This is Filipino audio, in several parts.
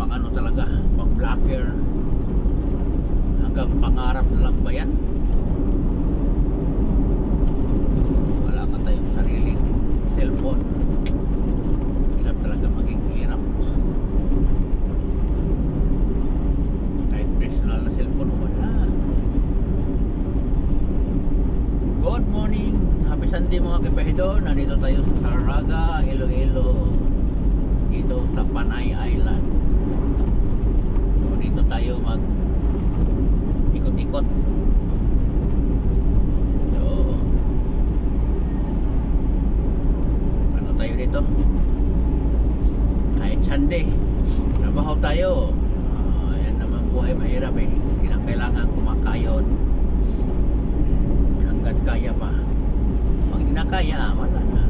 pang ano talaga, pang blocker. Hanggang pangarap na lang ba yan? Wala ka tayong sariling cellphone. Hirap talaga maging hirap. Kahit personal na cellphone, wala. Good morning, happy Sunday mga kapahidor. Nandito tayo sa Saraga, Iloilo, dito sa Panay Island. So dito tayo mag ikot-ikot. So ano tayo dito? Kahit Sunday trabaho tayo. Ayan naman buhay, mahirap eh. Kailangan kumakayod hanggat kaya pa. Pag hindi na kaya, wala na.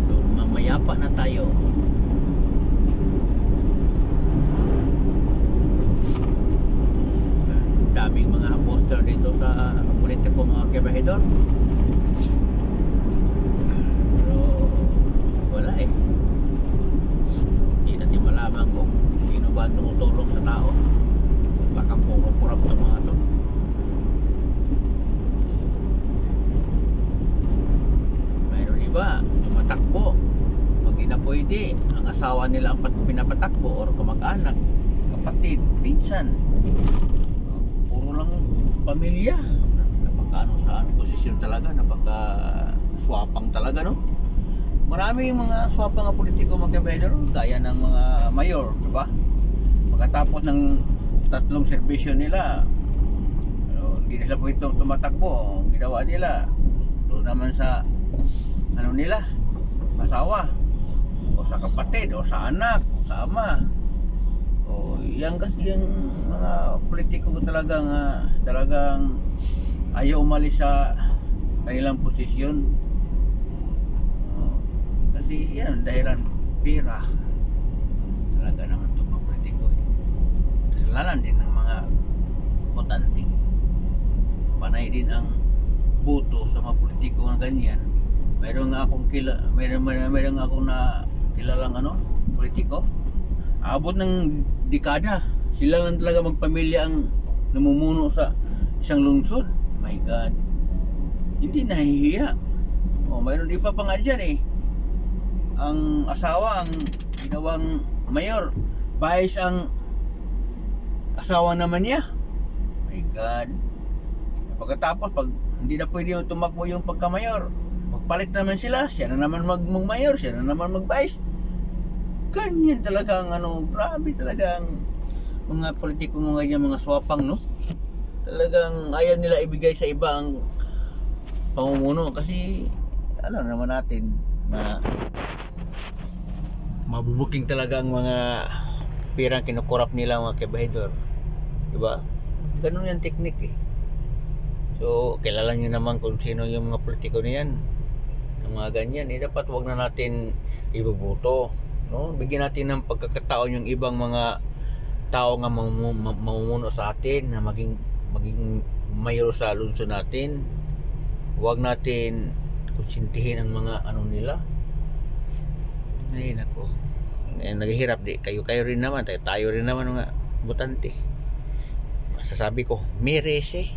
So, mamayapa na tayo. Daming mga poster dito sa politiko mga kabahidor. Pero wala eh. Hindi natin malaman kung sino ba ang tumutulong sa tao. Baka puro kurap sa mga to. Mayroon iba tumatakbo pag di na pwede, ang asawa nila ang pinapatakbo or kamag-anak, kapatid, pinsan, puro lang pamilya. Napaka saan posisyon talaga, napaka swapang talaga, no? Maraming mga swapang na politiko mga kabahidor, gaya ng mga mayor, diba? Pagkatapos ng 3 serbisyo nila, hindi nila po itong tumatakbo. Ang ginawa nila doon naman sa ano nila, asawa o sa kapatid o sa anak o sa ama. O yan kasi yung mga politiko talagang ayaw umalis sa kanilang posisyon. Kasi yan dahilan pera talaga naman itong mga politiko eh. Kasalanan din ng mga botante. Panay din ang boto sa mga politiko na ganyan. Mayroon akong na kilalang politiko. Abot ng dekada, sila lang talaga magpamilya ang namumuno sa isang lungsod. My God, hindi nahihiya. Mayroon iba pa nga dyan eh. Ang asawa ang ginawang mayor, vice ang asawa naman niya. My God. Pagkatapos, pag hindi na pwede tumakbo yung pagka-mayor, magpalit naman sila, siya na naman mag-mayor, siya na naman mag-vice. Ganyan talaga ang grabe talaga ang mga politiko mga ganyan, mga swapang, no? Talagang ayaw nila ibigay sa iba ang pamumuno kasi alam naman natin na mabubuking talaga ang mga pirang kinukurap nila mga kabahidor, diba? Ganun yung teknik eh. So kilala nyo naman kung sino yung mga politiko niyan, yung mga ganyan eh. Dapat wag na natin iboboto, no? Bigyan natin ng pagkakataon yung ibang mga tao nga mamumuno sa atin na maging mayor sa lungsod natin. Wag natin konsintihin ang mga nila. Ay nako, naghihirap di kayo rin naman, tayo rin naman mga botante. Masasabi ko, merese